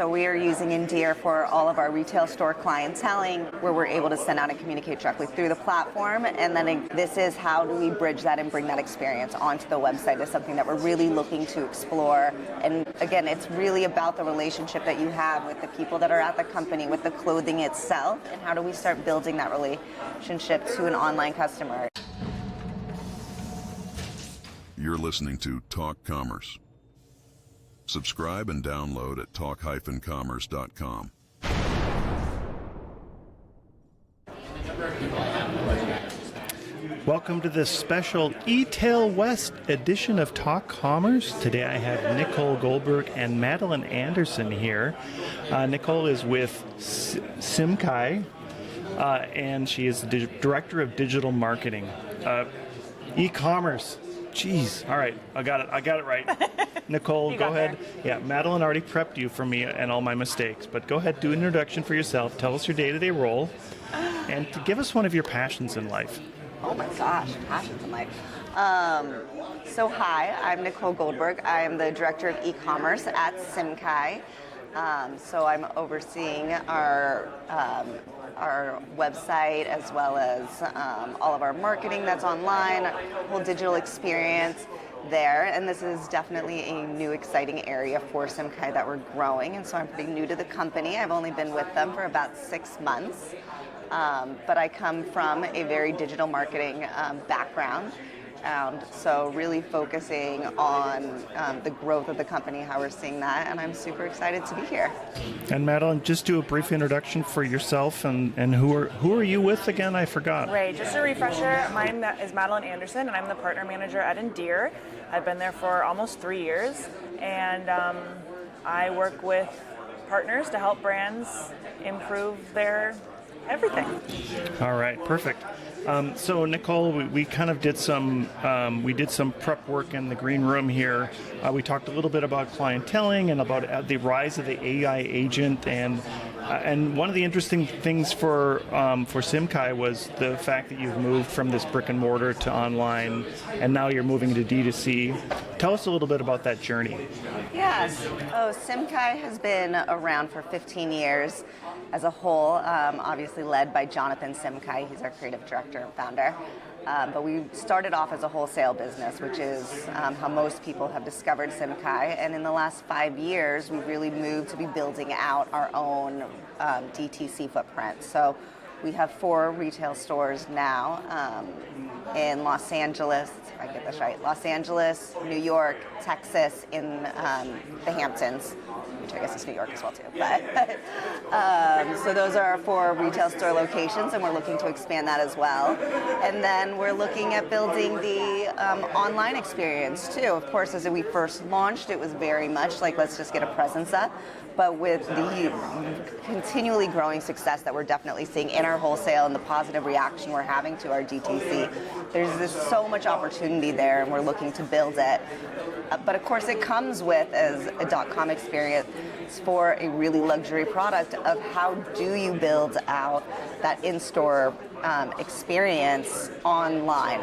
So we are using Endear for all of our retail store clienteling, where we're able to send out and communicate directly through the platform. And then this is how do we bridge that and bring that experience onto the website is something that we're really looking to explore. And again, it's really about the relationship that you have with the people that are at the company, with the clothing itself, and how do we start building that relationship to an online customer. You're listening to Talk Commerce. Subscribe and download at talk-commerce.com. Welcome to this special E-Tail West edition of Talk Commerce. Today I have Nicole Goldberg and Madeline Anderson here. Nicole is with SIMKHAI, and she is the Director of Digital Marketing. E-commerce. Jeez. All right. I got it right. Nicole, go ahead. Yeah, Madeline already prepped you for me and all my mistakes, but go ahead, do an introduction for yourself. Tell us your day-to-day role, and to give us one of your passions in life. Oh my gosh, passions in life. So hi, I'm Nicole Goldberg. I am the Director of E-commerce at SIMKHAI. So I'm overseeing our website, as well as all of our marketing that's online, whole digital experience there. And this is definitely a new exciting area for SIMKHAI that we're growing. And so I'm pretty new to the company. I've only been with them for about 6 months. But I come from a very digital marketing background. So really focusing on the growth of the company, how we're seeing that, and I'm super excited to be here. And Madeline, just do a brief introduction for yourself and who are you with again? I forgot. Right, just a refresher, my name is Madeline Anderson, and I'm the partner manager at Endear. I've been there for almost 3 years, and I work with partners to help brands improve their everything. All right, perfect. So Nicole, we kind of did some prep work in the green room here. We talked a little bit about clienteling and about the rise of the AI agent, and one of the interesting things for SIMKHAI was the fact that you've moved from this brick and mortar to online, and now you're moving to D2C. Tell us a little bit about that journey. Yes. SIMKHAI has been around for 15 years as a whole, obviously led by Jonathan SIMKHAI. He's our creative director and founder. But we started off as a wholesale business, which is how most people have discovered SIMKHAI. And in the last 5 years, we've really moved to be building out our own DTC footprint. So we have 4 retail stores now in Los Angeles, if I get this right, Los Angeles, New York, Texas, in the Hamptons, which I guess is New York as well too. But, so those are our 4 retail store locations, and we're looking to expand that as well. And then we're looking at building the online experience too. Of course, as we first launched, it was very much like, let's just get a presence up. But with the continually growing success that we're definitely seeing in our wholesale and the positive reaction we're having to our DTC, there's so much opportunity there, and we're looking to build it. But of course, it comes with, as a .com experience for a really luxury product, of how do you build out that in-store experience online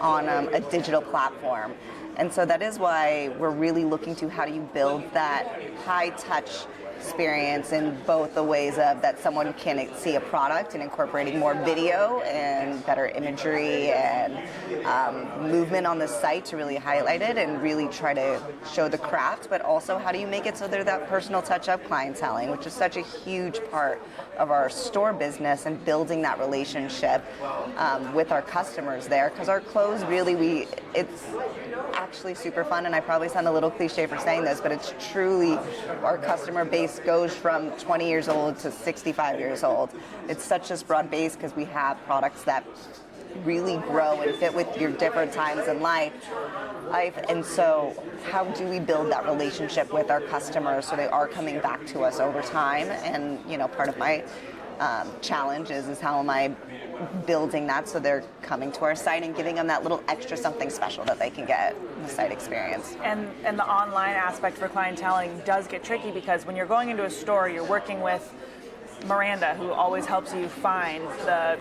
on a digital platform. And so that is why we're really looking to how do you build that high-touch experience in both the ways of that someone can see a product and incorporating more video and better imagery and movement on the site to really highlight it and really try to show the craft, but also how do you make it so they're that personal touch-up clienteling, which is such a huge part of our store business and building that relationship with our customers there, because our clothes really, it's actually super fun, and I probably sound a little cliche for saying this, but it's truly, our customer base goes from 20 years old to 65 years old. It's such a broad base because we have products that really grow and fit with your different times in life. And so how do we build that relationship with our customers so they are coming back to us over time? And part of my challenge is how am I building that so they're coming to our site and giving them that little extra something special that they can get in the site experience. And the online aspect for clienteling does get tricky, because when you're going into a store, you're working with Miranda, who always helps you find the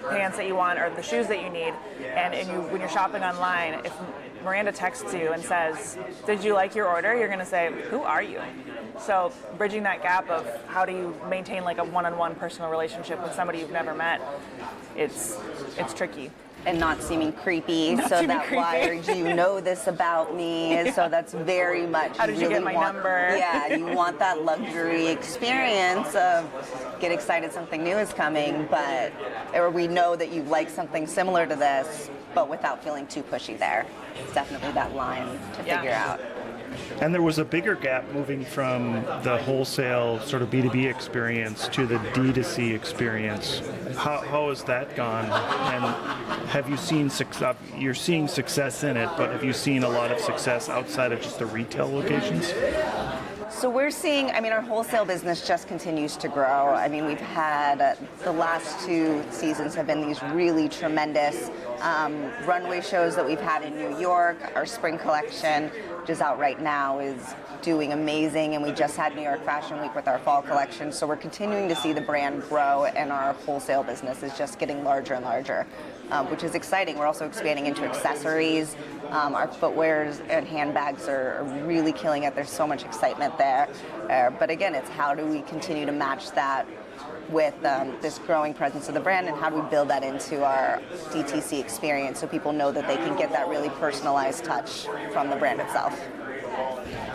pants that you want or the shoes that you need. And when you're shopping online, if Miranda texts you and says, "Did you like your order?" you're going to say, "Who are you?" So bridging that gap of how do you maintain like a one-on-one personal relationship with somebody you've never met, it's tricky. And not seeming creepy, Not so seeming that creepy. why do you know this about me? Yeah. So that's very much. How did you get my number? Yeah, you want that luxury experience of get excited something new is coming, but or we know that you like something similar to this, but without feeling too pushy there. It's definitely that line to figure out. And there was a bigger gap moving from the wholesale sort of B2B experience to the D2C experience. How has that gone? And have you seen success? You're seeing success in it, but have you seen a lot of success outside of just the retail locations? So we're seeing, our wholesale business just continues to grow. We've had the last 2 seasons have been these really tremendous runway shows that we've had in New York. Our spring collection, which is out right now, is doing amazing, and we just had New York Fashion Week with our fall collection. So we're continuing to see the brand grow, and our wholesale business is just getting larger and larger, which is exciting. We're also expanding into accessories. Our footwears and handbags are really killing it. There's so much excitement there. But again, it's how do we continue to match that with this growing presence of the brand, and how do we build that into our DTC experience so people know that they can get that really personalized touch from the brand itself.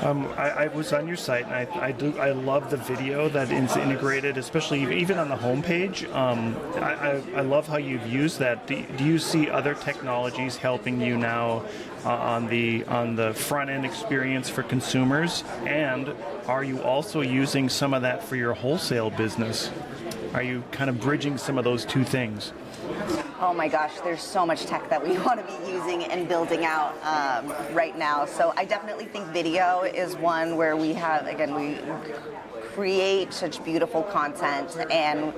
I was on your site, and I love the video that is integrated, especially even on the homepage. I love how you've used that. Do you see other technologies helping you now on the front end experience for consumers? And are you also using some of that for your wholesale business? Are you kind of bridging some of those two things? Oh my gosh, there's so much tech that we want to be using and building out right now. So I definitely think video is one where we create such beautiful content, and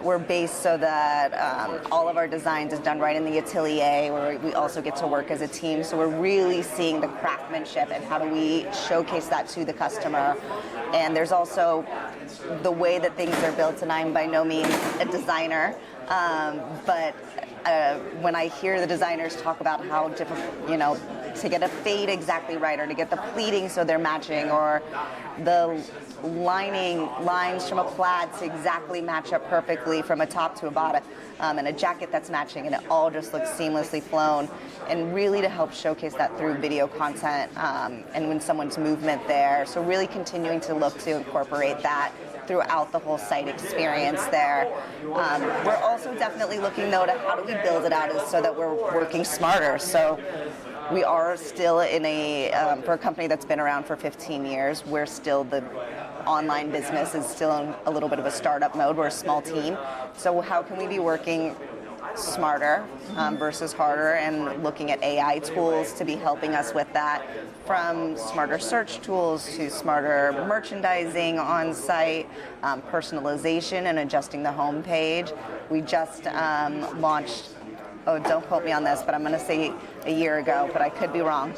we're based so that all of our designs is done right in the atelier, where we also get to work as a team. So we're really seeing the craftsmanship and how do we showcase that to the customer. And there's also the way that things are built, and I'm by no means a designer, but when I hear the designers talk about how different, to get a fade exactly right, or to get the pleating so they're matching, or the lines from a plaid to exactly match up perfectly from a top to a bottom, and a jacket that's matching, and it all just looks seamlessly flown, and really to help showcase that through video content and when someone's movement there. So really continuing to look to incorporate that throughout the whole site experience there. We're also definitely looking though to how do we build it out so that we're working smarter. So we are still in for a company that's been around for 15 years, we're still the online business is still in a little bit of a startup mode. We're a small team. So how can we be working smarter versus harder, and looking at AI tools to be helping us with that, from smarter search tools to smarter merchandising on site, personalization and adjusting the homepage. We just launched, don't quote me on this, but I'm going to say a year ago, but I could be wrong.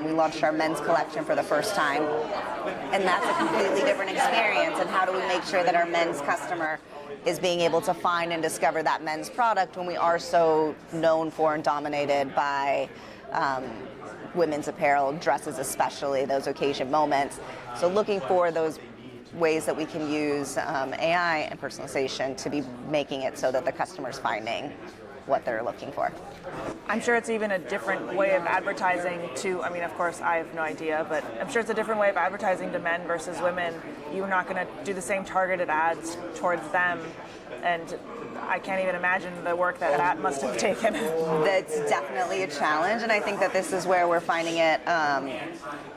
We launched our men's collection for the first time, and that's a completely different experience. And how do we make sure that our men's customer is being able to find and discover that men's product when we are so known for and dominated by women's apparel, dresses especially, those occasion moments. So looking for those ways that we can use AI and personalization to be making it so that the customer's finding what they're looking for. I'm sure it's even a different way of advertising to, of course, I have no idea, but I'm sure it's a different way of advertising to men versus women. You're not going to do the same targeted ads towards them, and I can't even imagine the work that must have taken. That's definitely a challenge, and I think that this is where we're finding it.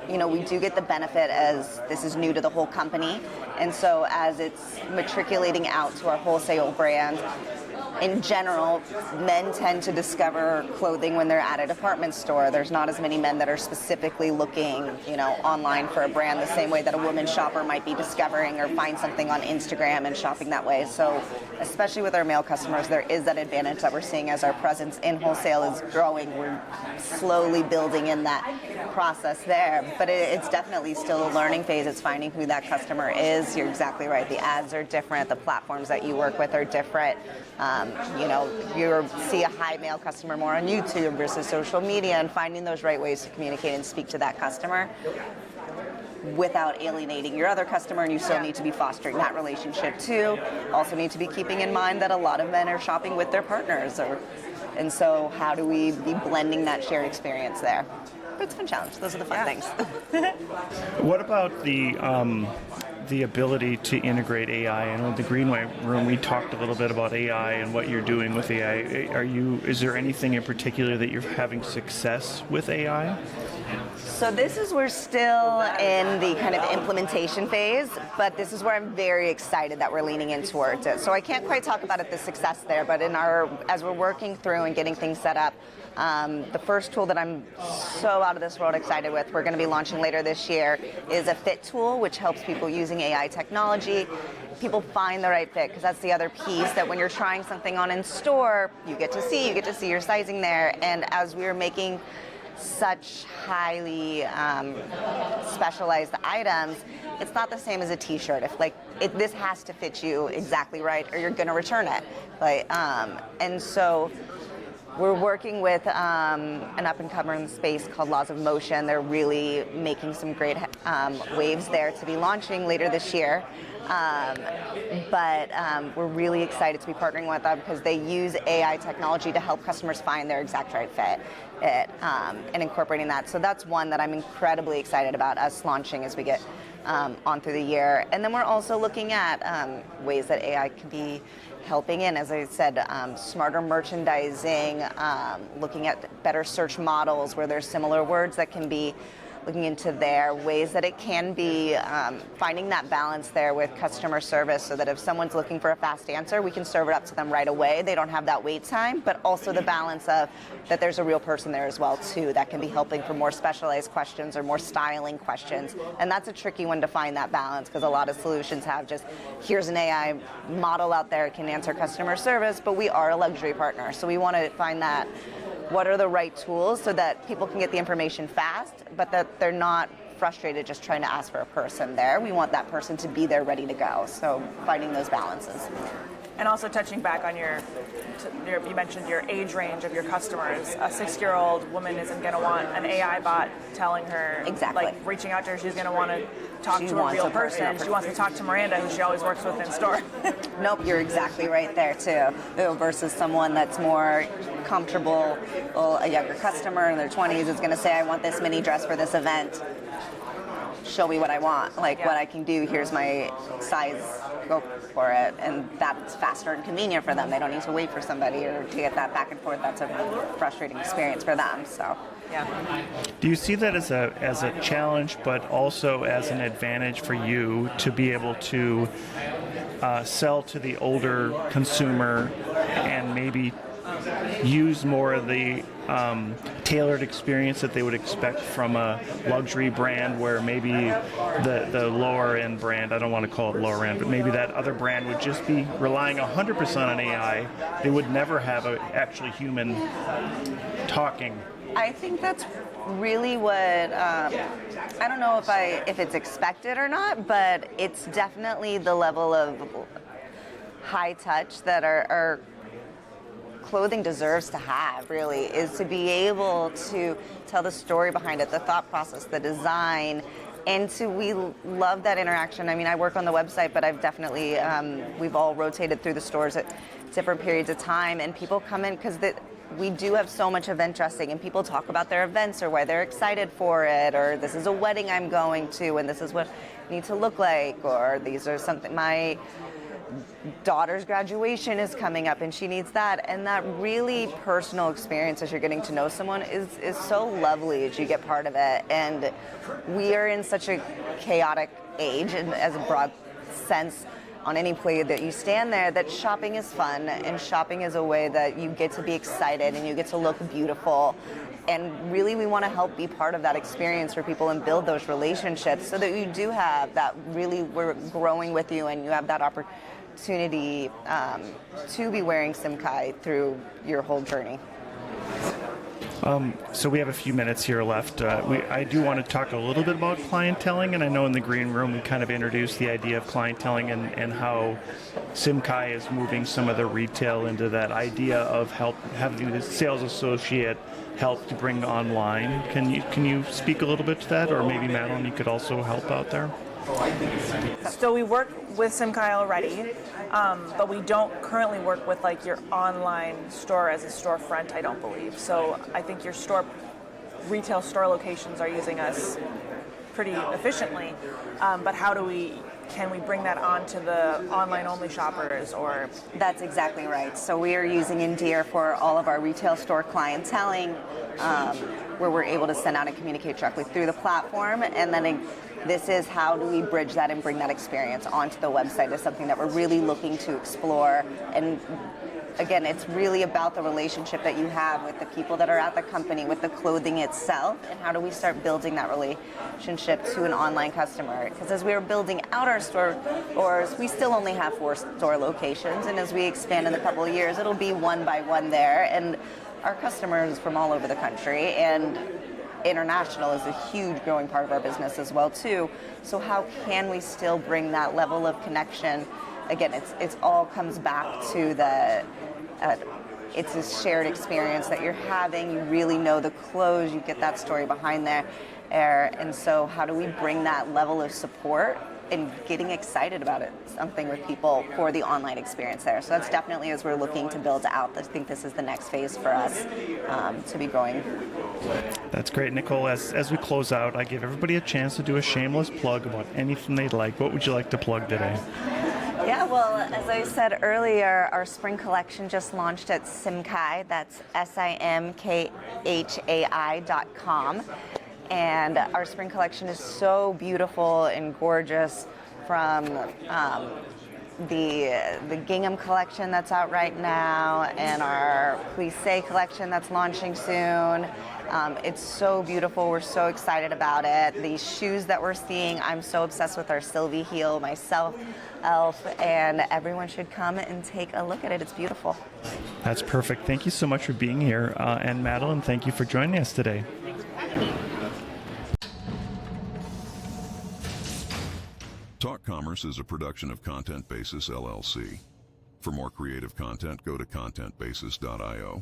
We do get the benefit as this is new to the whole company, and so as it's matriculating out to our wholesale brand, in general, men tend to discover clothing when they're at a department store. There's not as many men that are specifically looking, online for a brand the same way that a woman shopper might be discovering or find something on Instagram and shopping that way. So, especially with our male customers, there is that advantage that we're seeing as our presence in wholesale is growing. We're slowly building in that process there, but it's definitely still a learning phase. It's finding who that customer is. You're exactly right. The ads are different. The platforms that you work with are different. You see a high male customer more on YouTube versus social media, and finding those right ways to communicate and speak to that customer. without alienating your other customer, and you still need to be fostering that relationship too. Also need to be keeping in mind that a lot of men are shopping with their partners, and so how do we be blending that shared experience there? But it's a fun challenge. Those are the fun things. What about the ability to integrate AI? I know in the Greenway room we talked a little bit about AI and what you're doing with AI. Is there anything in particular that you're having success with AI? So we're still in the kind of implementation phase, but this is where I'm very excited that we're leaning in towards it. So I can't quite talk about the success there, but as we're working through and getting things set up, the first tool that I'm so out of this world excited with, we're going to be launching later this year, is a fit tool, which helps people using AI technology. People find the right fit, because that's the other piece, that when you're trying something on in store, you get to see your sizing there. And as we're making such highly specialized items, it's not the same as a t-shirt. This has to fit you exactly right, or you're going to return it. And so we're working with an up-and-coming space called Laws of Motion. They're really making some great waves there to be launching later this year. But we're really excited to be partnering with them, because they use AI technology to help customers find their exact right fit and incorporating that. So that's one that I'm incredibly excited about us launching as we get on through the year. And then we're also looking at ways that AI can be helping in, as I said, smarter merchandising, looking at better search models where there's similar words that can be looking into there, ways that it can be finding that balance there with customer service, so that if someone's looking for a fast answer, we can serve it up to them right away. They don't have that wait time, but also the balance of that there's a real person there as well too that can be helping for more specialized questions or more styling questions. And that's a tricky one to find, that balance, because a lot of solutions have just, here's an AI model out there that can answer customer service, but we are a luxury partner, so we want to find that what are the right tools so that people can get the information fast, but that they're not frustrated just trying to ask for a person there. We want that person to be there ready to go. So finding those balances. And also touching back on you mentioned your age range of your customers. A 6-year-old woman isn't going to want an AI bot telling her, exactly, reaching out to her. She's going to want to talk to a real person. She wants to talk to Miranda, who she always works with in store. Nope, you're exactly right there too. Versus someone that's more comfortable, a younger customer in their 20s is going to say, I want this mini dress for this event. Show me what I want, what I can do. Here's my size, go for it. And that's faster and convenient for them. They don't need to wait for somebody or to get that back and forth. That's a frustrating experience for them. So, yeah. Do you see that as a challenge, but also as an advantage for you to be able to sell to the older consumer and maybe use more of the tailored experience that they would expect from a luxury brand, where maybe the lower end brand, I don't want to call it lower end, but maybe that other brand would just be relying 100% on AI. They would never have actually human talking. I think that's really what, I don't know if it's expected or not, but it's definitely the level of high touch that our clothing deserves to have, really, is to be able to tell the story behind it, the thought process, the design, and we love that interaction. I mean, I work on the website, but I've definitely, we've all rotated through the stores at different periods of time, and people come in because we do have so much event dressing, and people talk about their events or why they're excited for it, or this is a wedding I'm going to, and this is what I need to look like, or these are something, my daughter's graduation is coming up and she needs that. And that really personal experience as you're getting to know someone is so lovely as you get part of it. And we are in such a chaotic age, and as a broad sense on any plate that you stand there, that shopping is fun, and shopping is a way that you get to be excited and you get to look beautiful. And really, we want to help be part of that experience for people and build those relationships so that you do have that, really, we're growing with you and you have that opportunity to be wearing SIMKHAI through your whole journey. So we have a few minutes here left. I do want to talk a little bit about clienteling, and I know in the green room we kind of introduced the idea of clienteling and how SIMKHAI is moving some of the retail into that idea of having the sales associate help to bring online. Can you speak a little bit to that, or maybe Madeline, you could also help out there? So we work with SIMKHAI already, but we don't currently work with like your online store as a storefront, I don't believe. So I think your retail store locations are using us pretty efficiently. But can we bring that on to the online only shoppers or? That's exactly right. So we are using Endear for all of our retail store clienteling, where we're able to send out and communicate directly through the platform, and then this is how do we bridge that and bring that experience onto the website is something that we're really looking to explore. And again, it's really about the relationship that you have with the people that are at the company, with the clothing itself, and how do we start building that relationship to an online customer. Because as we are building out our stores, we still only have 4 store locations, and as we expand in a couple of years, it'll be one by one there. And our customers from all over the country, and international is a huge growing part of our business as well too. So how can we still bring that level of connection? Again, it's all comes back to it's a shared experience that you're having. You really know the clothes, you get that story behind there. And so how do we bring that level of support and getting excited about it, something with people for the online experience there. So that's definitely, as we're looking to build out, I think this is the next phase for us to be growing. That's great, Nicole. As we close out, I give everybody a chance to do a shameless plug about anything they'd like. What would you like to plug today? Yeah, well, as I said earlier, our spring collection just launched at SIMKHAI. That's SIMKHAI.com. And our spring collection is so beautiful and gorgeous, from the gingham collection that's out right now and our plissé collection that's launching soon. It's so beautiful. We're so excited about it. These shoes that we're seeing, I'm so obsessed with our Sylvie heel, myself, Elf, and everyone should come and take a look at it. It's beautiful. That's perfect. Thank you so much for being here. And Madeline, thank you for joining us today. Talk Commerce is a production of Content Basis LLC. For more creative content, go to contentbasis.io.